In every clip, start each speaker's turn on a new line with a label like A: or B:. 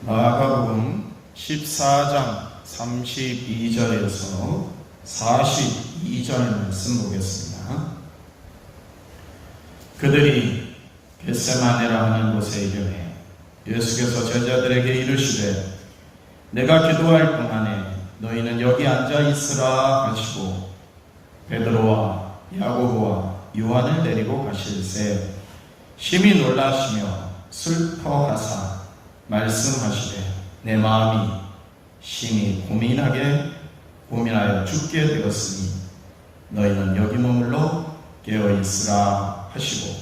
A: 마가복음 14장 32절에서 42절 말씀 보겠습니다. 그들이 겟세마네라 하는 곳에 이르매 예수께서 제자들에게 이르시되 내가 기도할 동안에 너희는 여기 앉아 있으라 하시고 베드로와 야고보와 요한을 데리고 가실새 심히 놀라시며 슬퍼하사 말씀하시되 내 마음이 심히 고민하여 죽게 되었으니 너희는 여기 머물러 깨어있으라 하시고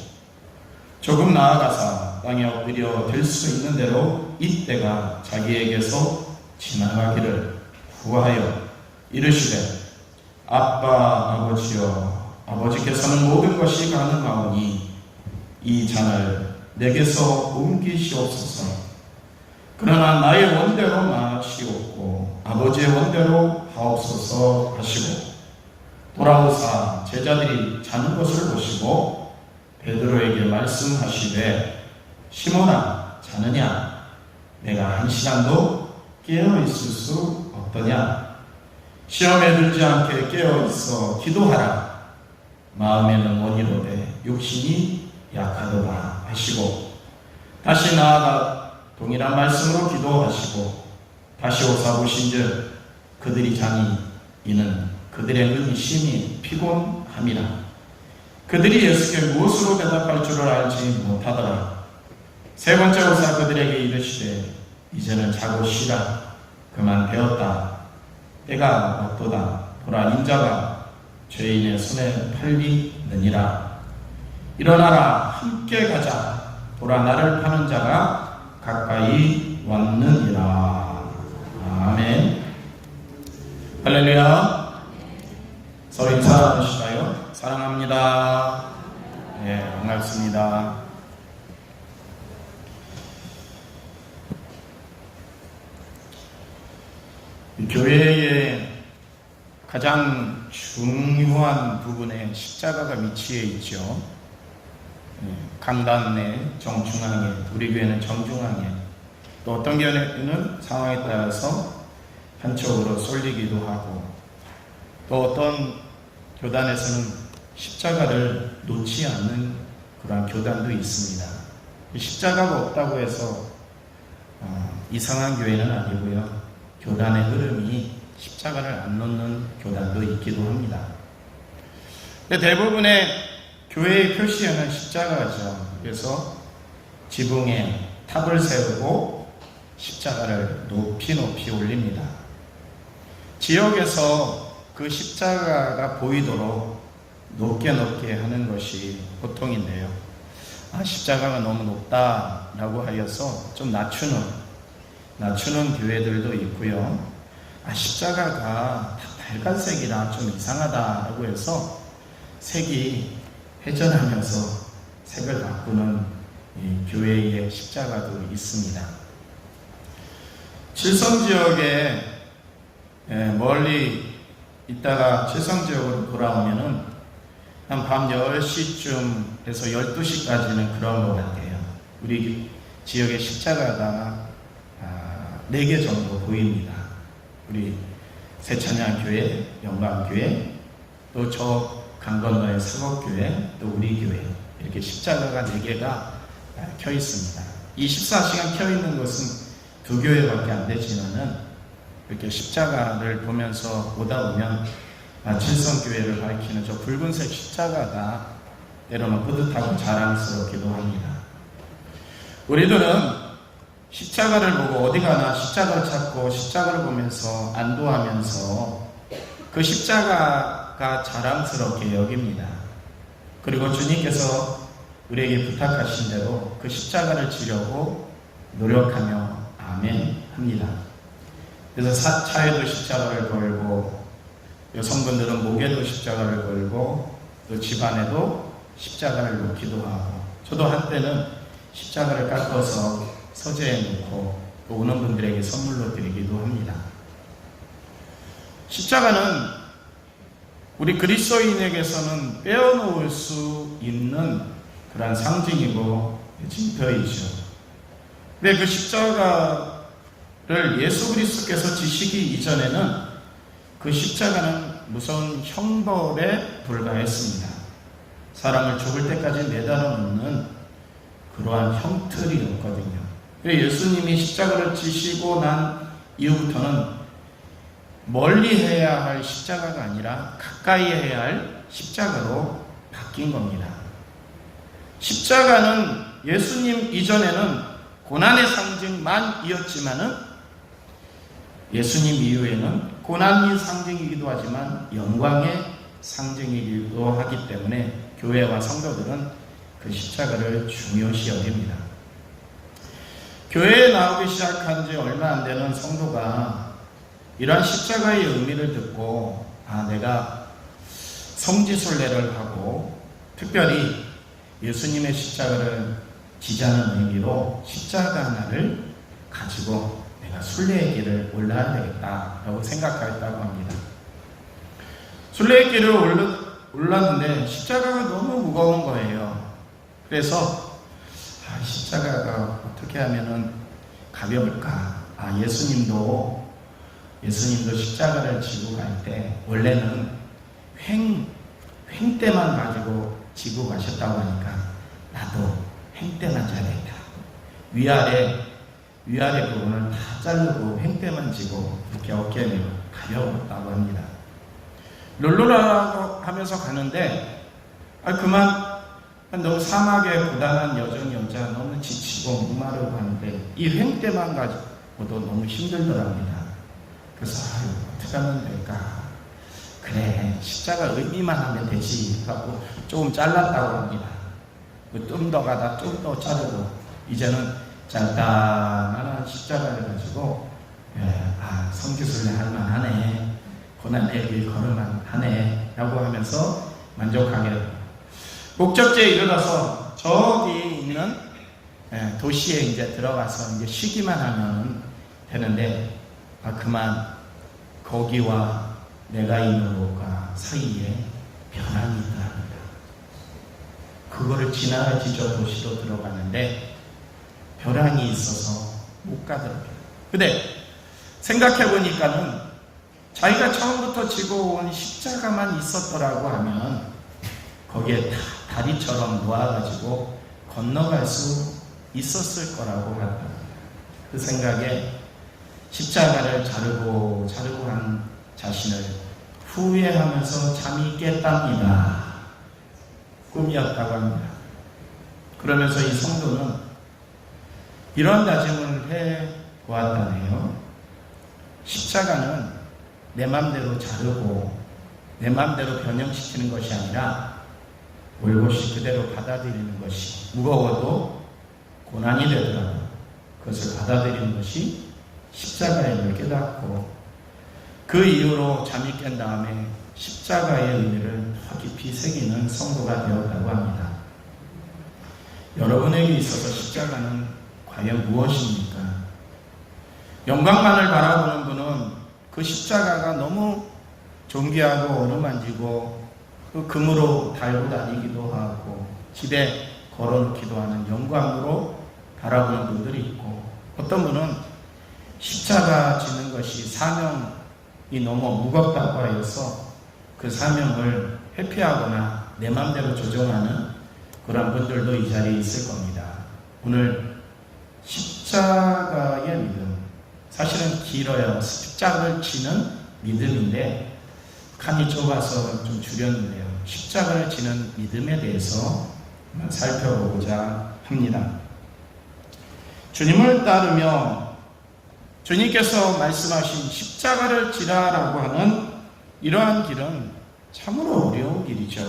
A: 조금 나아가사 땅에 엎드려 될 수 있는 대로 이때가 자기에게서 지나가기를 구하여 이르시되 아빠 아버지여 아버지께서는 모든 것이 가능하오니 이 잔을 내게서 옮기시옵소서. 그러나 나의 원대로 마시옵고 아버지의 원대로 하옵소서 하시고 돌아오사 제자들이 자는 것을 보시고 베드로에게 말씀하시되 시몬아 자느냐? 내가 한 시간도 깨어있을 수 없더냐? 시험에 들지 않게 깨어있어 기도하라. 마음에는 원이로되 육신이 약하도다 하시고 다시 나아가 동일한 말씀으로 기도하시고 다시 오사 보신즉 그들이 자니 이는 그들의 눈이 심히 피곤함이라. 그들이 예수께 무엇으로 대답할 줄을 알지 못하더라. 세 번째 오사 그들에게 이르시되 이제는 자고 쉬라. 그만 되었다. 때가 왔도다. 보라 인자가 죄인의 손에 팔리느니라. 일어나라 함께 가자. 보라 나를 파는 자가 가까이 왔느니라. 아멘. 할렐루야. 서로 인사하실까요? 사랑합니다. 네, 반갑습니다. 교회의 가장 중요한 부분에 십자가가 위치해 있죠. 강단 내 정중앙에, 우리 교회는 정중앙에, 또 어떤 교회는 상황에 따라서 한쪽으로 쏠리기도 하고, 또 어떤 교단에서는 십자가를 놓지 않는 그런 교단도 있습니다. 십자가가 없다고 해서 이상한 교회는 아니고요. 교단의 흐름이 십자가를 안 놓는 교단도 있기도 합니다. 근데 대부분의 교회의 표시에는 십자가죠. 그래서 지붕에 탑을 세우고 십자가를 높이 올립니다. 지역에서 그 십자가가 보이도록 높게 하는 것이 보통인데요. 십자가가 너무 높다라고 하여서 좀 낮추는 교회들도 있고요. 십자가가 다 빨간색이라 좀 이상하다라고 해서 색이 회전하면서 색을 바꾸는 교회의 십자가도 있습니다. 칠성지역에 멀리 있다가 칠성지역으로 돌아오면은 한 밤 10시쯤에서 12시까지는 그런 것 같아요. 우리 지역의 십자가가 4개 정도 보입니다. 우리 새찬양교회, 영광교회, 또 저 강 건너의 사곡교회, 또 우리 교회, 이렇게 십자가가 4개가 켜 있습니다. 24시간 켜 있는 것은 2교회밖에 안 되지만은 이렇게 십자가를 보면서 오다 보면 칠성교회를 밝히는 저 붉은색 십자가가 때로는 뿌듯하고 자랑스럽기도 합니다. 우리들은 십자가를 보고 어디 가나 십자가를 찾고 십자가를 보면서 안도하면서 그 십자가가 자랑스럽게 여깁니다. 그리고 주님께서 우리에게 부탁하신 대로 그 십자가를 지려고 노력하며 아멘 합니다. 그래서 차에도 십자가를 걸고 여성분들은 목에도 십자가를 걸고 또 집안에도 십자가를 놓기도 하고 저도 한때는 십자가를 깎아서 서재에 놓고 또 오는 분들에게 선물로 드리기도 합니다. 십자가는 우리 그리스도인에게서는 빼어놓을 수 있는 그런 상징이고 징표이죠. 근데 그 십자가 예수 그리스도께서 지시기 이전에는 그 십자가는 무서운 형벌에 불과했습니다. 사람을 죽을 때까지 매달아 놓는 그러한 형틀이었거든요. 예수님이 십자가를 지시고 난 이후부터는 멀리 해야 할 십자가가 아니라 가까이 해야 할 십자가로 바뀐 겁니다. 십자가는 예수님 이전에는 고난의 상징만이었지만은 예수님 이후에는 고난의 상징이기도 하지만 영광의 상징이기도 하기 때문에 교회와 성도들은 그 십자가를 중요시 여깁니다. 교회에 나오기 시작한 지 얼마 안 되는 성도가 이러한 십자가의 의미를 듣고 내가 성지순례를 하고 특별히 예수님의 십자가를 지자는 의미로 십자가 하나를 가지고 내가 순례의 길을 올라야 되겠다라고 생각했다고 합니다. 순례의 길을 올랐는데 십자가가 너무 무거운 거예요. 그래서 십자가가 어떻게 하면은 가벼울까? 예수님도 십자가를 지고 갈 때 원래는 횡대만 가지고 지고 가셨다고 하니까 나도 횡대만 져야겠다. 위아래 부분을 다 자르고 횡대만 지고 이렇게 어깨에 가벼웠다고 합니다. 롤러라고 하면서 가는데 그만 너무 사막에 고단한 여정이었자 너무 지치고 목마르고 하는데 이 횡대만 가지고도 너무 힘들더랍니다. 그래서 어떻게 하면 될까? 그래, 십자가 의미만 하면 되지 하고 조금 잘랐다고 합니다. 좀 더 가다 좀 더 자르고 이제는 간단한 십자가를 가지고 성지순례 할만하네, 고난의 길 걸을만하네 라고 하면서 만족하게 목적지에 이르러서 저기 있는 도시에 이제 들어가서 이제 쉬기만 하면 되는데 그만 거기와 내가 있는 곳과 사이에 벼랑이 있더랍니다. 그거를 지나야지 저 도시로 들어가는데 벼랑이 있어서 못 가더라고요. 근데 생각해보니까는 자기가 처음부터 지고 온 십자가만 있었더라고 하면 거기에 다리처럼 놓아가지고 건너갈 수 있었을 거라고 합니다. 그 생각에 십자가를 자르고 한 자신을 후회하면서 잠이 깼답니다. 꿈이었다고 합니다. 그러면서 이 성도는 이런 다짐을 해 보았다네요. 십자가는 내 맘대로 자르고 내 맘대로 변형시키는 것이 아니라 올곧이 그대로 받아들이는 것이, 무거워도 고난이 되더라도 그것을 받아들이는 것이 십자가임을 깨닫고 그 이후로 잠이 깬 다음에 십자가의 의미를 더 깊이 새기는 성도가 되었다고 합니다. 여러분에게 있어서 십자가는 과연 무엇입니까? 영광만을 바라보는 분은 그 십자가가 너무 존귀하고 어루만지고 그 금으로 달고 다니기도 하고 집에 걸어놓기도 하는 영광으로 바라보는 분들이 있고, 어떤 분은 십자가 지는 것이 사명이 너무 무겁다고 하여서 그 사명을 회피하거나 내 마음대로 조정하는 그런 분들도 이 자리에 있을 겁니다. 오늘 십자가의 믿음, 사실은 길어요. 십자가를 지는 믿음인데 칸이 좁아서 좀 줄였는데요. 십자가를 지는 믿음에 대해서 살펴보고자 합니다. 주님을 따르며 주님께서 말씀하신 십자가를 지라라고 하는 이러한 길은 참으로 어려운 길이죠.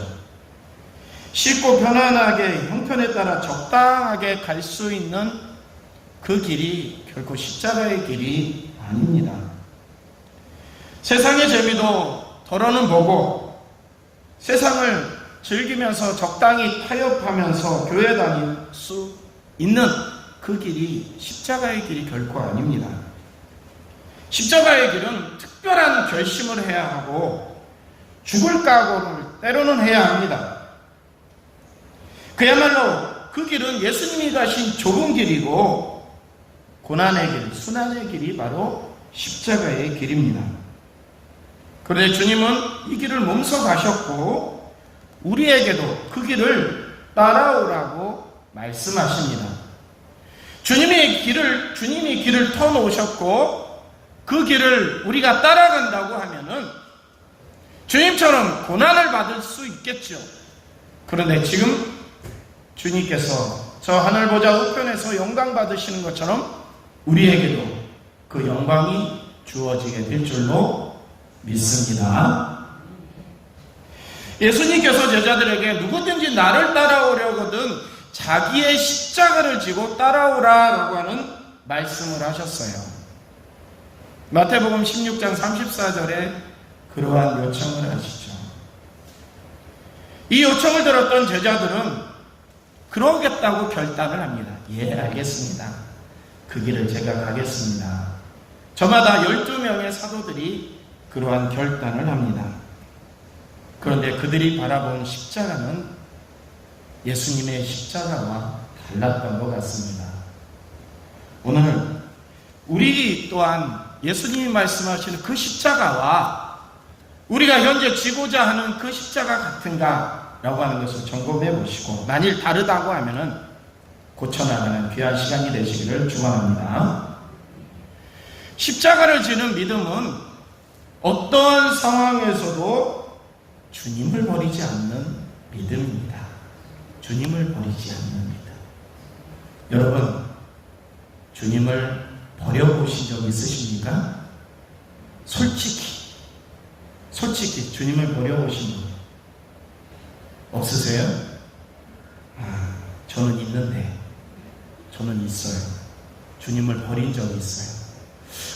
A: 쉽고 편안하게 형편에 따라 적당하게 갈 수 있는 그 길이 결코 십자가의 길이 아닙니다. 세상의 재미도 덜어는 보고 세상을 즐기면서 적당히 타협하면서 교회 다닐 수 있는 그 길이 십자가의 길이 결코 아닙니다. 십자가의 길은 특별한 결심을 해야 하고 죽을 각오를 때로는 해야 합니다. 그야말로 그 길은 예수님이 가신 좁은 길이고 고난의 길, 순환의 길이 바로 십자가의 길입니다. 그런데 주님은 이 길을 몸소 가셨고 우리에게도 그 길을 따라오라고 말씀하십니다. 주님이 길을 터놓으셨고 그 길을 우리가 따라간다고 하면은 주님처럼 고난을 받을 수 있겠죠. 그런데 지금 주님께서 저 하늘 보좌 우편에서 영광 받으시는 것처럼 우리에게도 그 영광이 주어지게 될 줄로 믿습니다. 예수님께서 제자들에게 누구든지 나를 따라오려거든 자기의 십자가를 지고 따라오라라고 하는 말씀을 하셨어요. 마태복음 16장 34절에 그러한 요청을 하시죠. 이 요청을 들었던 제자들은 그러겠다고 결단을 합니다. 예, 알겠습니다. 그 길을 제가 가겠습니다. 저마다 12명의 사도들이 그러한 결단을 합니다. 그런데 그들이 바라본 십자가는 예수님의 십자가와 달랐던 것 같습니다. 오늘 우리 또한 예수님이 말씀하시는 그 십자가와 우리가 현재 지고자 하는 그 십자가 같은가 라고 하는 것을 점검해 보시고 만일 다르다고 하면은 고쳐나가는 귀한 시간이 되시기를 축원합니다. 십자가를 지는 믿음은 어떤 상황에서도 주님을 버리지 않는 믿음입니다. 주님을 버리지 않는 믿음. 여러분, 주님을 버려보신 적 있으십니까? 솔직히 주님을 버려보신 적 없으세요? 저는 있는데, 저는 있어요. 주님을 버린 적이 있어요.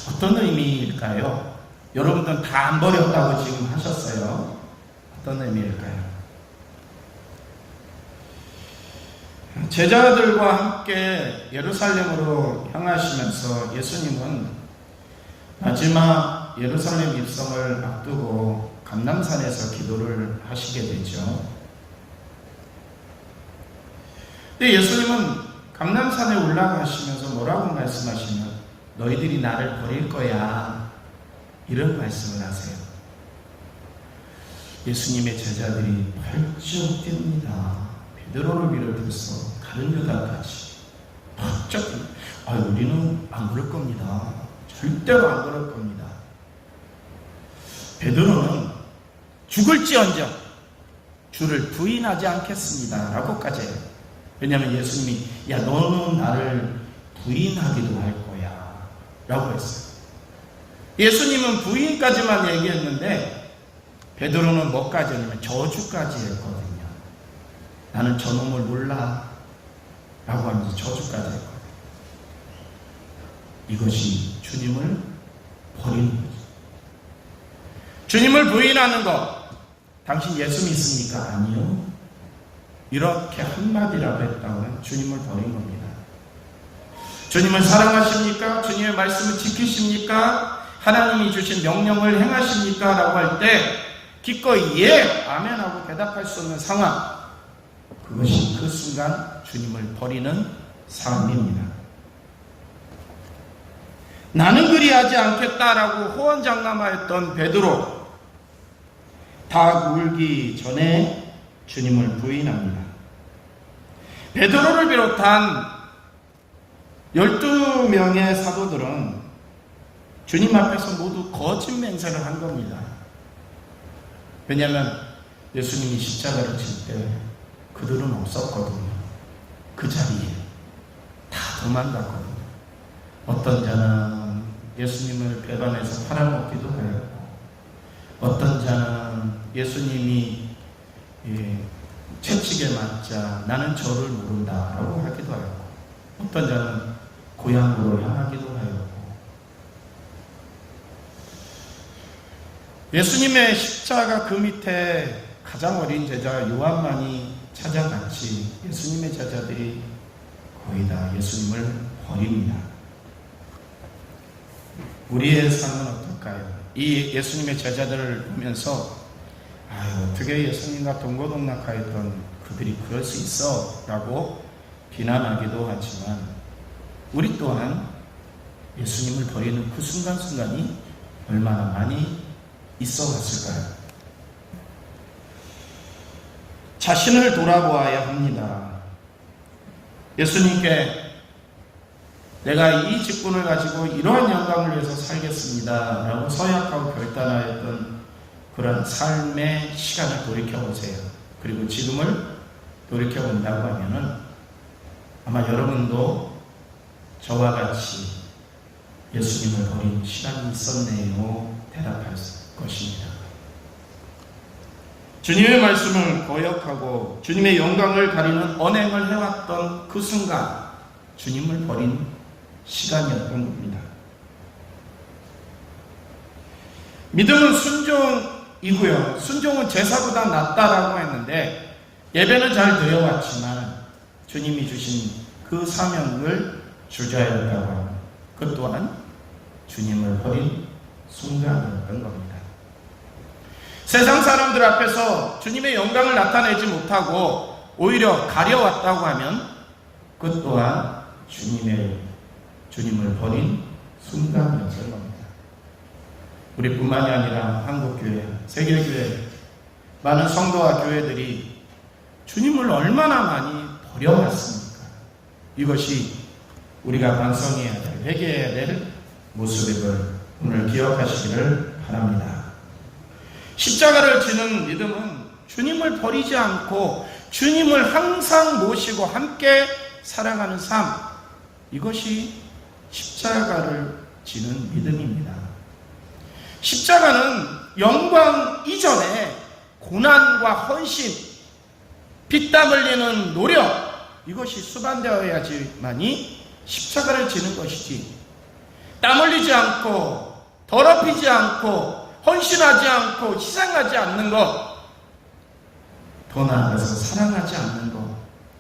A: 어떤 의미일까요? 여러분들은 다 안 버렸다고 지금 하셨어요. 어떤 의미일까요? 제자들과 함께 예루살렘으로 향하시면서 예수님은 마지막 예루살렘 입성을 앞두고 감람산에서 기도를 하시게 되죠. 근데 예수님은 감람산에 올라가시면서 뭐라고 말씀하시면 너희들이 나를 버릴 거야 이런 말씀을 하세요. 예수님의 제자들이 펄쩍 뜁니다. 베드로를 비롯해서 다른 유다까지 펄쩍 우리는 안 그럴 겁니다. 절대로 안 그럴 겁니다. 베드로는 죽을지언정 주를 부인하지 않겠습니다 라고까지 해요. 왜냐하면 예수님이 너는 나를 부인하기도 할 거야 라고 했어요. 예수님은 부인까지만 얘기했는데 베드로는 뭐까지 했냐면 저주까지 했거든요. 나는 저놈을 몰라 라고 하면서 저주까지 했거든요. 이것이 주님을 버리는 거죠. 주님을 부인하는 것, 당신 예수 믿습니까? 아니요. 이렇게 한마디라고 했다면 주님을 버린 겁니다. 주님을 사랑하십니까? 주님의 말씀을 지키십니까? 하나님이 주신 명령을 행하십니까? 라고 할 때 기꺼이 예, 아멘 하고 대답할 수 없는 상황, 그것이 그 순간 주님을 버리는 삶입니다. 나는 그리하지 않겠다라고 호언장담하였던 베드로, 다 울기 전에 주님을 부인합니다. 베드로를 비롯한 12명의 사도들은 주님 앞에서 모두 거짓 맹세를 한 겁니다. 왜냐하면 예수님이 십자가를 칠 때 그들은 없었거든요. 그 자리에 다 도망갔거든요. 어떤 자는 예수님을 배반해서 팔아먹기도 하였고, 어떤 자는 예수님이 채찍에 맞자 나는 저를 모른다라고 하기도 하였고, 어떤 자는 고향으로 향하기도 하였고, 예수님의 십자가 그 밑에 가장 어린 제자 요한만이 찾아갔지 예수님의 제자들이 거의 다 예수님을 버립니다. 우리의 삶은 어떨까요? 이 예수님의 제자들을 보면서 어떻게 예수님과 동고동락하였던 그들이 그럴 수 있어 라고 비난하기도 하지만 우리 또한 예수님을 버리는 그 순간순간이 얼마나 많이 있어 왔을까요? 자신을 돌아보아야 합니다. 예수님께 내가 이 직분을 가지고 이러한 영광을 위해서 살겠습니다 라고 서약하고 결단하였던 그런 삶의 시간을 돌이켜보세요. 그리고 지금을 돌이켜본다고 하면은 아마 여러분도 저와 같이 예수님을 버린 시간이 있었네요 대답할 것입니다. 주님의 말씀을 거역하고 주님의 영광을 가리는 언행을 해왔던 그 순간 주님을 버린 시간이었던 겁니다. 믿음은 순종이고요. 순종은 제사보다 낫다라고 했는데 예배는 잘 드려왔지만 주님이 주신 그 사명을 주저하였다고 합니다. 그 또한 주님을 버린 순간이었던 겁니다. 세상 사람들 앞에서 주님의 영광을 나타내지 못하고 오히려 가려왔다고 하면 그 또한 주님을 버린 순간이었던 겁니다. 우리뿐만이 아니라 한국교회, 세계교회, 많은 성도와 교회들이 주님을 얼마나 많이 버려왔습니까? 이것이 우리가 반성해야 될, 회개해야 될 모습을 오늘 기억하시기를 바랍니다. 십자가를 지는 믿음은 주님을 버리지 않고 주님을 항상 모시고 함께 살아가는 삶, 이것이 십자가를 지는 믿음입니다. 십자가는 영광 이전에 고난과 헌신, 피땀 흘리는 노력, 이것이 수반되어야지만이 십자가를 지는 것이지, 땀 흘리지 않고 더럽히지 않고 헌신하지 않고 희생하지 않는 것, 더 나아가서 사랑하지 않는 것,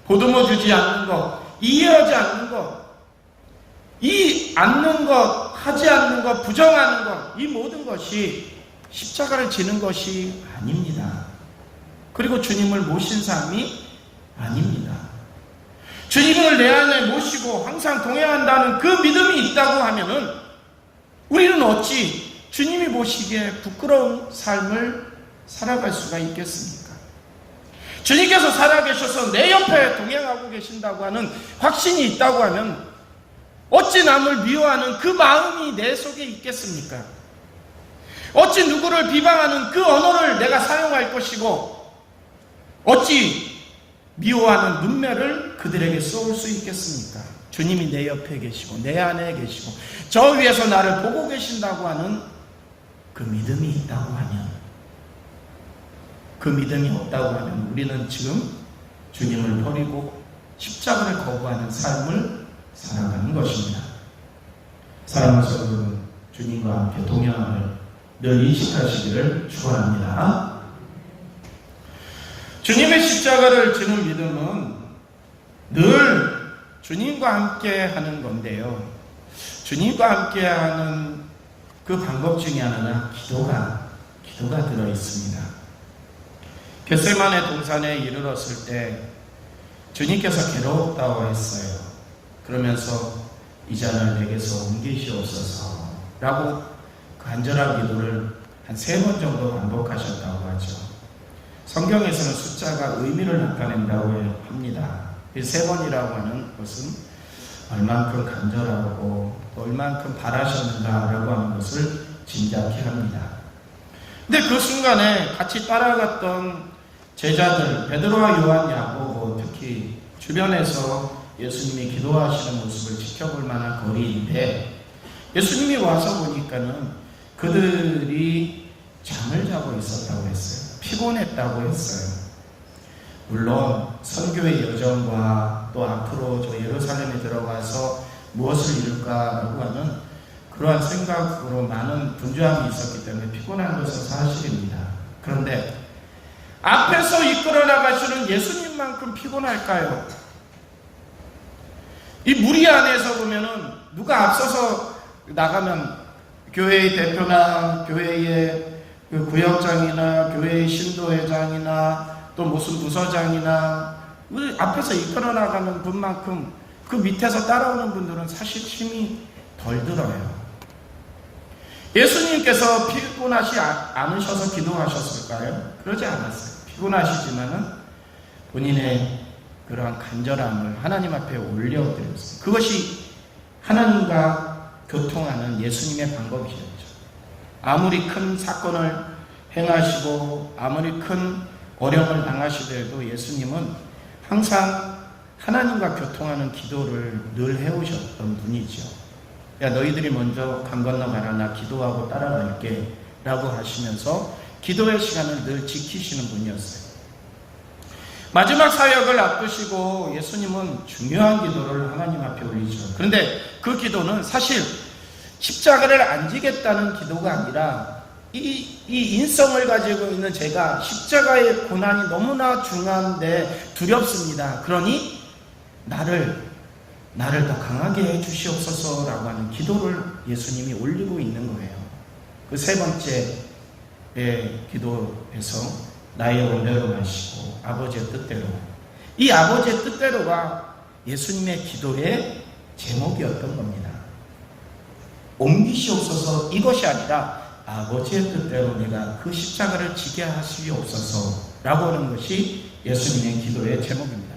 A: 보듬어 주지 않는 것, 이해하지 않는 것, 이 않는 것, 하지 않는 것, 부정하는 것, 이 모든 것이 십자가를 지는 것이 아닙니다. 그리고 주님을 모신 삶이 아닙니다. 주님을 내 안에 모시고 항상 동행한다는 그 믿음이 있다고 하면은 우리는 어찌 주님이 보시기에 부끄러운 삶을 살아갈 수가 있겠습니까? 주님께서 살아계셔서 내 옆에 동행하고 계신다고 하는 확신이 있다고 하면 어찌 남을 미워하는 그 마음이 내 속에 있겠습니까? 어찌 누구를 비방하는 그 언어를 내가 사용할 것이고 어찌 미워하는 눈매를 그들에게 쏘을 수 있겠습니까? 주님이 내 옆에 계시고 내 안에 계시고 저 위에서 나를 보고 계신다고 하는 그 믿음이 있다고 하면, 그 믿음이 없다고 하면 우리는 지금 주님을 버리고 십자가를 거부하는 삶을 살아가는 것입니다. 사랑하는 성도, 주님과 함께 동행함을 늘 인식하시기를 축원합니다. 주님의 십자가를 지는 믿음은 늘 주님과 함께 하는 건데요. 주님과 함께 하는 그 방법 중에 하나는 기도가 들어 있습니다. 겟세마네 동산에 이르렀을 때 주님께서 괴롭다고 했어요. 그러면서 이 잔을 내게서 옮기시옵소서 라고 간절한 기도를 한 3번 정도 반복하셨다고 하죠. 성경에서는 숫자가 의미를 나타낸다고 합니다. 이 3번이라고 하는 것은 얼만큼 간절하고 얼만큼 바라셨는가라고 하는 것을 짐작케 합니다. 근데 그 순간에 같이 따라갔던 제자들 베드로와 요한, 야고보, 특히 주변에서 예수님이 기도하시는 모습을 지켜볼 만한 거리인데 예수님이 와서 보니까는 그들이 잠을 자고 있었다고 했어요. 피곤했다고 했어요. 물론 선교의 여정과 또 앞으로 저 예루살렘에 들어가서 무엇을 이룰까라고 하는 그러한 생각으로 많은 분주함이 있었기 때문에 피곤한 것은 사실입니다. 그런데 앞에서 이끌어 나가시는 예수님만큼 피곤할까요? 이 무리 안에서 보면은 누가 앞서서 나가면 교회의 대표나 교회의 그 구역장이나 교회의 신도회장이나 또 무슨 부서장이나 앞에서 이끌어 나가는 분만큼 그 밑에서 따라오는 분들은 사실 힘이 덜 들어요. 예수님께서 피곤하지 않으셔서 기도하셨을까요? 그러지 않았어요. 피곤하시지만은 본인의 그러한 간절함을 하나님 앞에 올려드렸어요. 그것이 하나님과 교통하는 예수님의 방법이었죠. 아무리 큰 사건을 행하시고 아무리 큰 어려움을 당하시더라도 예수님은 항상 하나님과 교통하는 기도를 늘 해오셨던 분이죠. 야, 너희들이 먼저 강 건너가라. 나 기도하고 따라갈게 라고 하시면서 기도의 시간을 늘 지키시는 분이었어요. 마지막 사역을 앞두시고 예수님은 중요한 기도를 하나님 앞에 올리죠. 그런데 그 기도는 사실 십자가를 안 지겠다는 기도가 아니라 이 인성을 가지고 있는 제가 십자가의 고난이 너무나 중한데 두렵습니다. 그러니 나를 더 강하게 해주시옵소서라고 하는 기도를 예수님이 올리고 있는 거예요. 그 세 번째 기도에서 나의 원대로 마시고 아버지의 뜻대로, 이 아버지의 뜻대로가 예수님의 기도의 제목이었던 겁니다. 옮기시옵소서 이것이 아니라 아버지의 뜻대로 내가 그 십자가를 지게 하시옵소서라고 하는 것이 예수님의 기도의 제목입니다.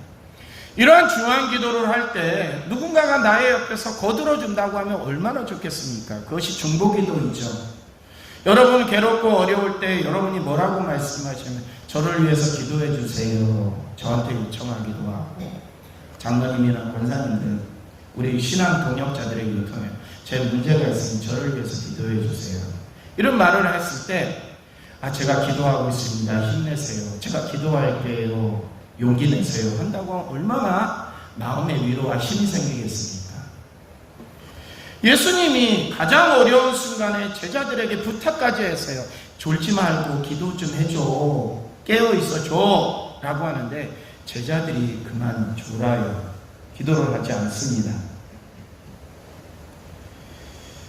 A: 이러한 중요한 기도를 할 때 누군가가 나의 옆에서 거들어준다고 하면 얼마나 좋겠습니까? 그것이 중보기도이죠. 여러분 괴롭고 어려울 때 여러분이 뭐라고 말씀하시면 저를 위해서 기도해 주세요. 저한테 요청하기도 하고, 장로님이나 권사님들, 우리 신앙 동역자들에게 요청해요. 제 문제가 있으면 저를 위해서 기도해 주세요. 이런 말을 했을 때 제가 기도하고 있습니다. 힘내세요. 제가 기도할게요. 용기 내세요. 한다고 하면 얼마나 마음의 위로와 힘이 생기겠습니까? 예수님이 가장 어려운 순간에 제자들에게 부탁까지 했어요. 졸지 말고 기도 좀 해줘. 깨어있어 줘. 라고 하는데 제자들이 그만 졸아요. 기도를 하지 않습니다.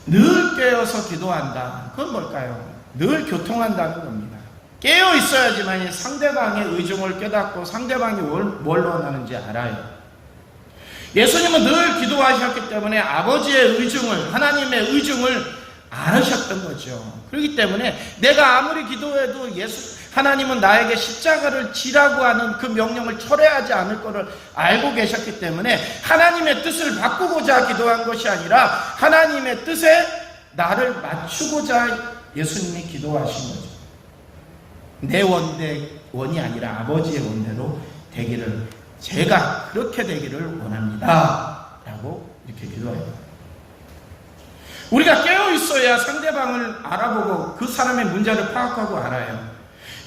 A: 늘 깨어서 기도한다. 그건 뭘까요? 늘 교통한다는 겁니다. 깨어 있어야지만 상대방의 의중을 깨닫고 상대방이 뭘 원하는지 알아요. 예수님은 늘 기도하셨기 때문에 아버지의 의중을, 하나님의 의중을 알으셨던 거죠. 그렇기 때문에 내가 아무리 기도해도 하나님은 나에게 십자가를 지라고 하는 그 명령을 철회하지 않을 것을 알고 계셨기 때문에 하나님의 뜻을 바꾸고자 기도한 것이 아니라 하나님의 뜻에 나를 맞추고자 예수님이 기도하신 거죠. 내 원이 아니라 아버지의 원대로 되기를, 제가 그렇게 되기를 원합니다 라고 이렇게 기도해요. 우리가 깨어있어야 상대방을 알아보고 그 사람의 문제를 파악하고 알아요.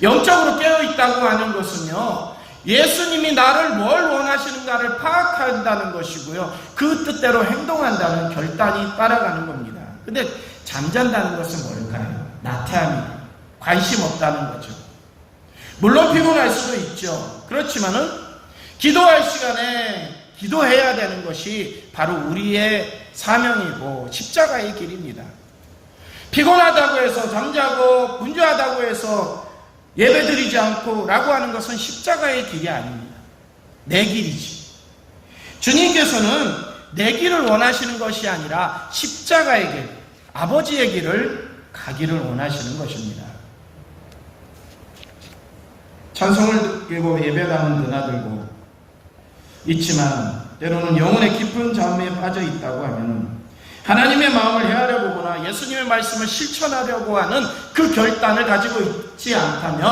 A: 영적으로 깨어있다고 하는 것은요, 예수님이 나를 뭘 원하시는가를 파악한다는 것이고요, 그 뜻대로 행동한다는 결단이 따라가는 겁니다. 근데 잠잔다는 것은 뭘까요? 나태함이에요. 관심 없다는 거죠. 물론 피곤할 수도 있죠. 그렇지만은 기도할 시간에 기도해야 되는 것이 바로 우리의 사명이고 십자가의 길입니다. 피곤하다고 해서 잠자고 분주하다고 해서 예배드리지 않고 라고 하는 것은 십자가의 길이 아닙니다. 내 길이지. 주님께서는 내 길을 원하시는 것이 아니라 십자가의 길, 아버지의 길을 가기를 원하시는 것입니다. 찬송을 드리고 예배당은 드나들고 있지만 때로는 영혼의 깊은 잠에 빠져 있다고 하면 하나님의 마음을 헤아려 보거나 예수님의 말씀을 실천하려고 하는 그 결단을 가지고 있지 않다면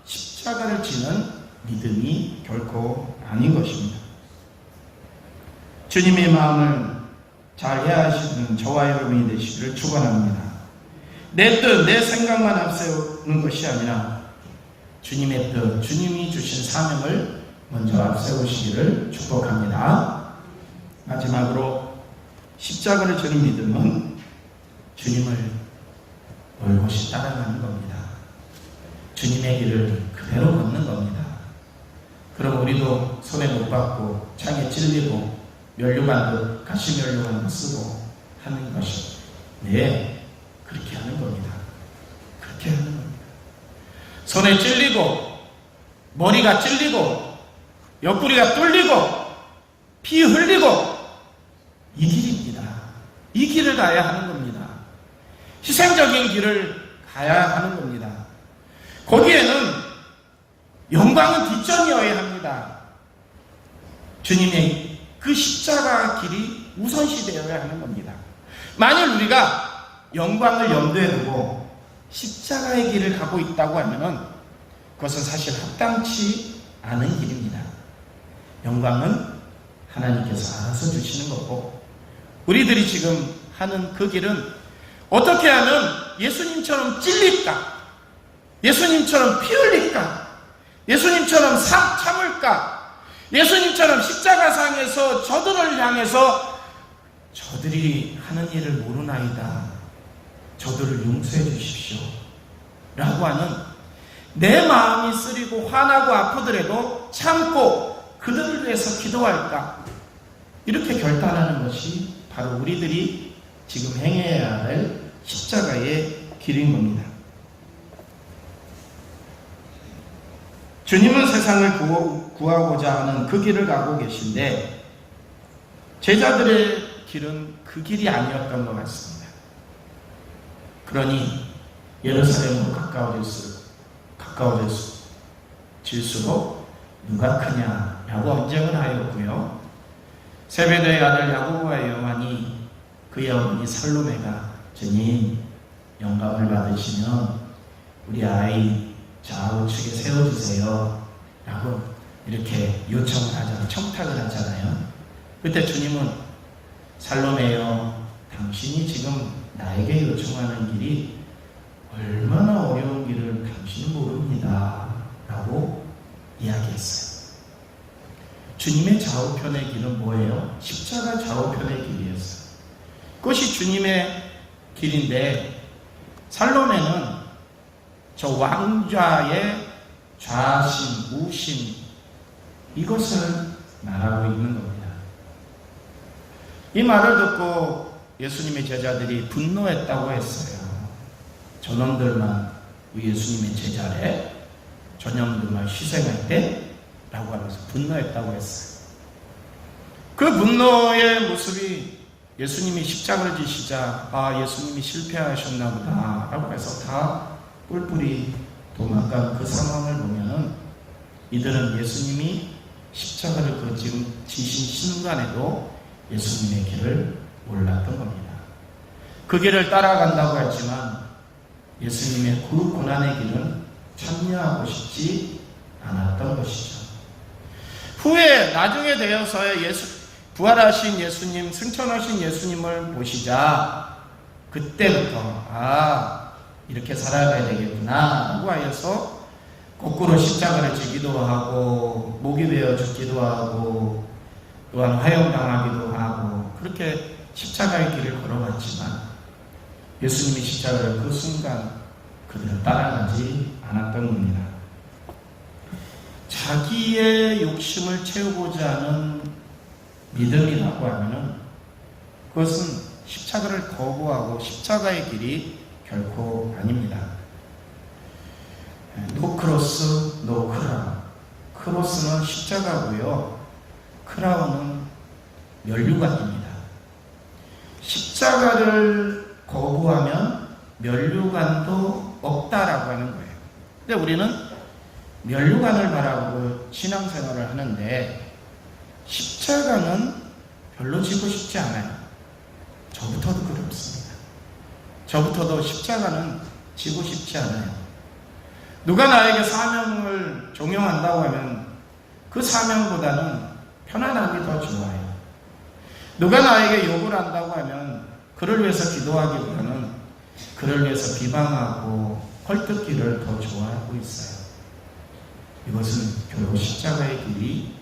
A: 십자가를 지는 믿음이 결코 아닌 것입니다. 주님의 마음을 잘 헤아리시는 저와 여러분이 되시기를 축원합니다. 내 뜻, 내 생각만 앞세우는 것이 아니라 주님의 뜻, 주님이 주신 사명을 먼저 앞세우시기를 축복합니다. 마지막으로 십자가를 지는 믿음은 주님을 올곧이 따라가는 겁니다. 주님의 길을 그대로 걷는 겁니다. 그럼 우리도 손에 못 받고 창에 찔리고 면류관도 가시 면류관도 쓰고 하는 것이, 네, 그렇게 하는 겁니다. 그렇게 하는 겁니다. 손에 찔리고 머리가 찔리고 옆구리가 뚫리고 피 흘리고 이 길입니다. 이 길을 가야 하는 겁니다. 희생적인 길을 가야 하는 겁니다. 거기에는 영광은 뒷전이어야 합니다. 주님의 그 십자가 길이 우선시 되어야 하는 겁니다. 만일 우리가 영광을 염두에 두고 십자가의 길을 가고 있다고 하면 그것은 사실 합당치 않은 길입니다. 영광은 하나님께서 알아서 주시는 거고, 우리들이 지금 하는 그 길은 어떻게 하면 예수님처럼 찔릴까? 예수님처럼 피 흘릴까? 예수님처럼 참을까? 예수님처럼 십자가상에서 저들을 향해서 저들이 하는 일을 모르나이다, 저들을 용서해 주십시오 라고 하는 내 마음이 쓰리고 화나고 아프더라도 참고 그들을 위해서 기도할까? 이렇게 결단하는 것이 바로 우리들이 지금 행해야 할 십자가의 길인 겁니다. 주님은 세상을 구하고자 하는 그 길을 가고 계신데 제자들의 길은 그 길이 아니었던 것 같습니다. 그러니 예루살렘으로 가까워질수록 누가 크냐라고 언쟁을 하였고요. 세베대의 아들 야고보와 요한이 그의 어머니 살로메가 주님 영감을 받으시면 우리 아이 좌우측에 세워주세요 라고 이렇게 요청을 하잖아요. 청탁을 하잖아요. 그때 주님은 살로메여, 당신이 지금 나에게 요청하는 길이 얼마나 어려운 길을 당신은 모릅니다 라고 이야기했어요. 주님의 좌우편의 길은 뭐예요? 십자가 좌우편의 길이었어요. 그것이 주님의 길인데 살로메는 저 왕좌의 좌심, 우심, 이것을 말하고 있는 겁니다. 이 말을 듣고 예수님의 제자들이 분노했다고 했어요. 저놈들만 예수님의 제자래? 저놈들만 희생할 때? 라고 하면서 분노했다고 했어요. 그 분노의 모습이 예수님이 십자가를 지시자 예수님이 실패하셨나 보다 라고 해서 다 뿔뿔이 도망간 그 상황을 보면은 이들은 예수님이 십자가를 그 지금 지신 순간에도 예수님의 길을 몰랐던 겁니다. 그 길을 따라간다고 했지만 예수님의 그 고난의 길은 참여하고 싶지 않았던 것이죠. 후에 나중에 되어서의 부활하신 예수님, 승천하신 예수님을 보시자 그때부터 이렇게 살아가야 되겠구나 라고 하여서 거꾸로 십자가를 지기도 하고 목이 베어 죽기도 하고 또한 화형당하기도 하고 그렇게 십자가의 길을 걸어갔지만 예수님이 십자가를 그 순간 그들은 따라가지 않았던 겁니다. 자기의 욕심을 채우고자 하는 믿음이라고 하면은 그것은 십자가를 거부하고 십자가의 길이 결코 아닙니다. 노 크로스, 노 크라운. 크로스는 십자가고요. 크라운은 면류관입니다. 십자가를 거부하면 면류관도 없다라고 하는 거예요. 근데 우리는 면류관을 바라보고 신앙생활을 하는데 십자가는 별로 지고 싶지 않아요. 저부터도 그렇습니다. 저부터도 십자가는 지고 싶지 않아요. 누가 나에게 사명을 종용한다고 하면 그 사명보다는 편안함이 더 좋아요. 누가 나에게 욕을 한다고 하면 그를 위해서 기도하기보다는 그를 위해서 비방하고 헐뜯기를 더 좋아하고 있어요. 이것은 결국 십자가의 길이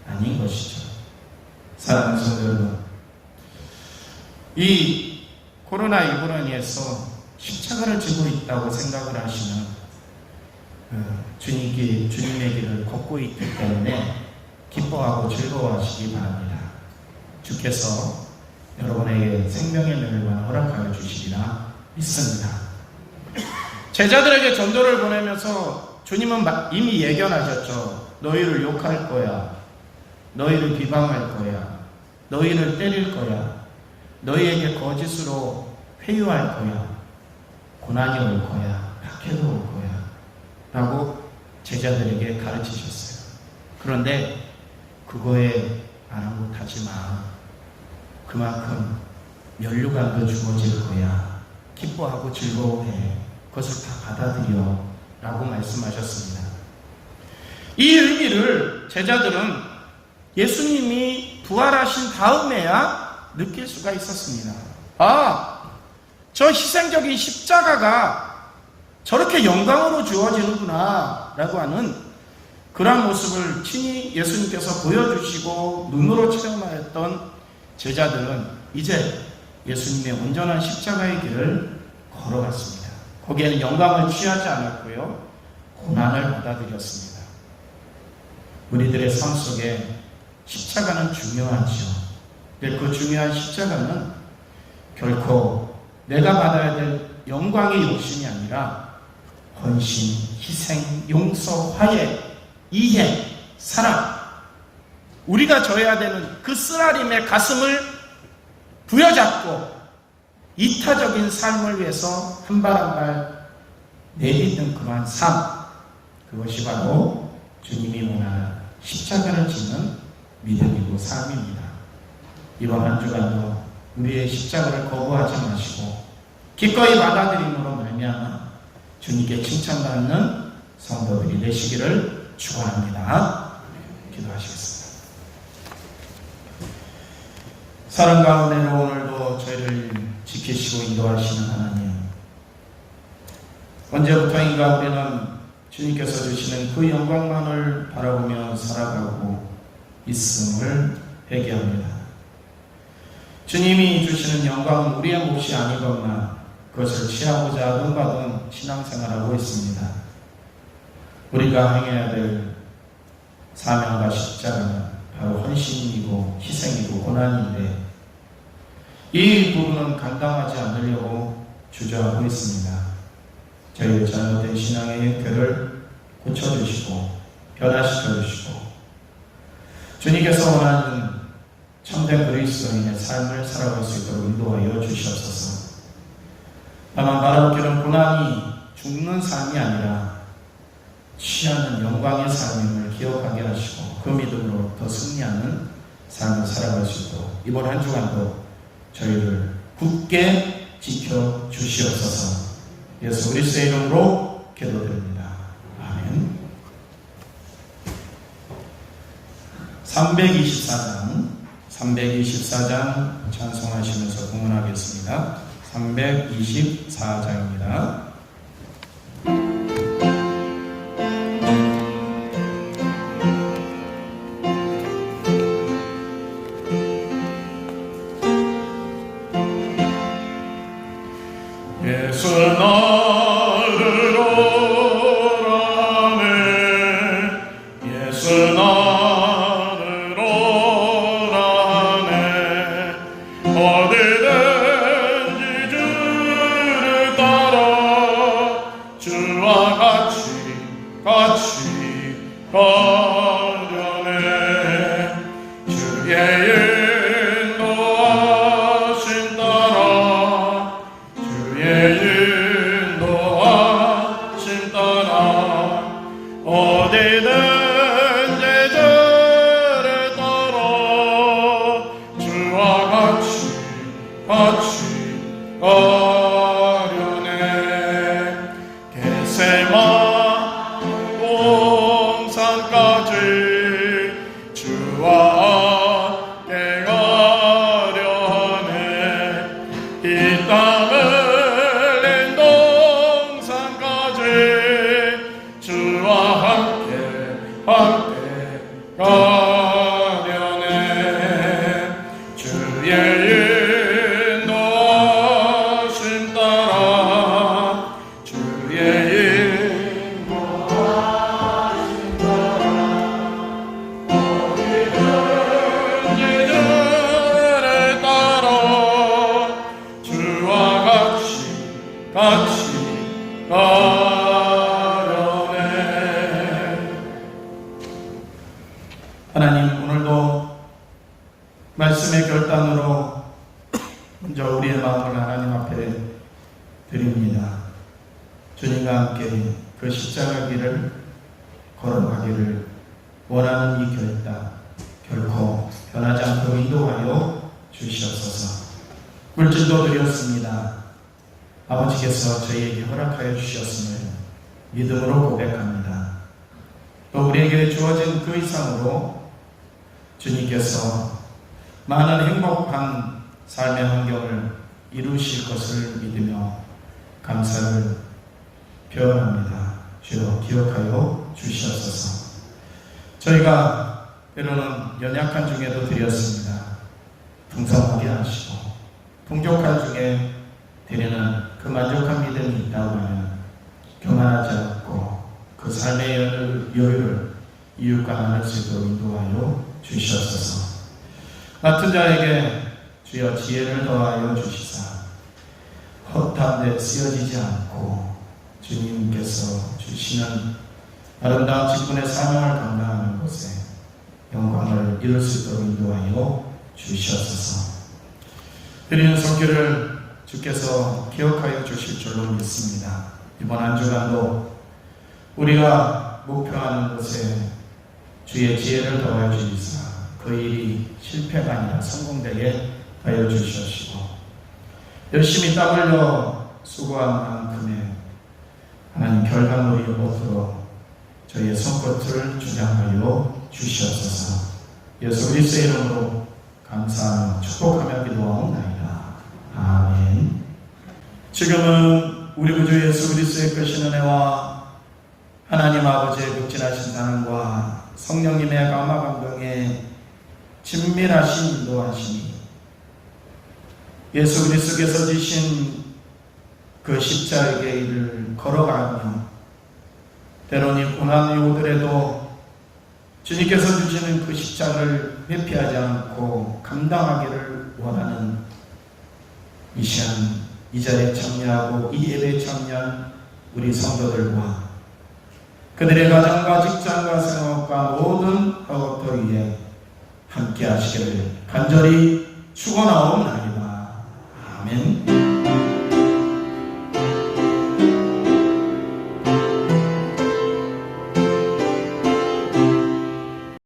A: 아닌 것이죠. 사랑하는 성도 여러분, 이 코로나19로 인해서 십자가를 지고 있다고 생각을 하시는 주님의 길을 걷고 있기 때문에 기뻐하고 즐거워하시기 바랍니다. 주께서 여러분에게 생명의 멸관 허락하여 주시리라 믿습니다. 제자들에게 전도를 보내면서 주님은 이미 예견하셨죠. 너희를 욕할 거야. 너희를 비방할 거야. 너희를 때릴 거야. 너희에게 거짓으로 회유할 거야. 고난이 올 거야. 박해도 올 거야. 라고 제자들에게 가르치셨어요. 그런데 그거에 아랑곳하지 마. 그만큼 면류관도 주어질 거야. 기뻐하고 즐거워해. 그것을 다 받아들여. 라고 말씀하셨습니다. 이 의미를 제자들은 예수님이 부활하신 다음에야 느낄 수가 있었습니다. 저 희생적인 십자가가 저렇게 영광으로 주어지는구나 라고 하는 그런 모습을 친히 예수님께서 보여주시고 눈으로 체험하였던 제자들은 이제 예수님의 온전한 십자가의 길을 걸어갔습니다. 거기에는 영광을 취하지 않았고요, 고난을 받아들였습니다. 우리들의 삶 속에 십자가는 중요하죠. 근데 그 중요한 십자가는 결코 내가 받아야 될 영광의 욕심이 아니라 헌신, 희생, 용서, 화해, 이해, 사랑, 우리가 져야 되는 그 쓰라림의 가슴을 부여잡고 이타적인 삶을 위해서 한 발 한 발 내딛는 그러한 삶, 그것이 바로 주님이 원하는 십자가를 지는 믿음이고 삶입니다. 이번 한 주간도 우리의 십자가를 거부하지 마시고 기꺼이 받아들임으로 말미암아 주님께 칭찬받는 성도들이 되시기를 축원합니다. 기도하시겠습니다. 사랑 가운데 오늘도 저희를 지키시고 인도하시는 하나님, 언제부터인가 우리는 주님께서 주시는 그 영광만을 바라보며 살아가고 있음을 회개합니다. 주님이 주시는 영광은 우리의 몫이 아니건만 그것을 취하고자 눈받은 신앙생활하고 있습니다. 우리가 행해야 될 사명과 십자가는 바로 헌신이고 희생이고 고난인데, 이 부분은 감당하지 않으려고 주저하고 있습니다. 저희의 잘못된 신앙의 형태를 고쳐주시고 변화시켜주시고 주님께서 원하는 참된 그리스도인의 삶을 살아갈 수 있도록 인도하여 주시옵소서. 다만 바라보기는 고난이 죽는 삶이 아니라 취하는 영광의 삶임을 기억하게 하시고 그 믿음으로 더 승리하는 삶을 살아갈 수 있도록 이번 한 주간도 저희를 굳게 지켜주시옵소서. 예수 그리스도의 이름으로 기도드립니다. 아멘. 324장 찬송하시면서 공헌하겠습니다. 324장입니다.
B: 예수 나를 오라네, 예수 나를 오라네, 어디든지 주를 따라 주와 같이 가려네. 주의 인도하심 따라 인도하심 따라 어디든지 주를 따라 주와 같이 가려네. 겟세마네 동산까지 주와 함께 가려 하네. 이 땅을 가려네. 주의 인도하심 따라 주의 인도하심 따라 어디든지 주를 따라 주와 같이 가려네. 하나님, 오늘도 말씀의 결단으로
A: 먼저 우리의 마음을 하나님 앞에 드립니다. 주님과 함께 그 십자가 길을 걸어가기를 원하는 이 결단 결코 변하지 않도록 인도하여 주시옵소서. 물질도 드렸습니다. 아버지께서 저희에게 허락하여 주셨음을 믿음으로 고백합니다. 또 우리에게 주어진 그 이상으로 주님께서 많은 행복한 삶의 환경을 이루실 것을 믿으며 감사를 표현합니다. 주여 기억하여 주시옵소서. 저희가 때로는 연약한 중에도 드렸습니다. 풍성하게 하시고 풍족한 중에 드리는 그 만족한 믿음이 있다고 하면 교만하지 않고 그 삶의 여유를 이웃과 나눌 수 있도록 인도하여 주시옵소서. 맡은 자에게 주여 지혜를 더하여 주시사 헛한 데 쓰여지지 않고 주님께서 주시는 아름다운 직분의 사명을 감당하는 곳에 영광을 이룰 수 있도록 인도하여 주시옵소서. 드리는 성교를 주께서 기억하여 주실 줄로 믿습니다. 이번 한 주간도 우리가 목표하는 곳에 주의 지혜를 더하여 주시사 그 일이 실패가 아니라 성공되게 하여 주시옵시고 열심히 땀 흘려 수고한 만큼의 하나님 결과물이 오도록 저희의 손끝을 주장하여 주시옵소서. 예수 그리스도의 이름으로 감사하며 축복하며 기도하옵나이다. 아멘. 지금은 우리 구주 예수 그리스도의 크신 은혜와 하나님 아버지의 극진하신 사랑과 성령님의 감화 감동에 친밀하신 인도하심이 예수 그리스도께서 지신 그 십자가의 길을 걸어가며 때로는 고난이 오더라도 주님께서 주시는 그 십자가를 회피하지 않고 감당하기를 원하는 이 시간 이 자리에 참여하고 이 예배에 참여한 우리 성도들과 그들의 가정과 직장과 생업과 모든 허것들 위해 함께 하시기를 간절히 축원하옵나이다. 아멘.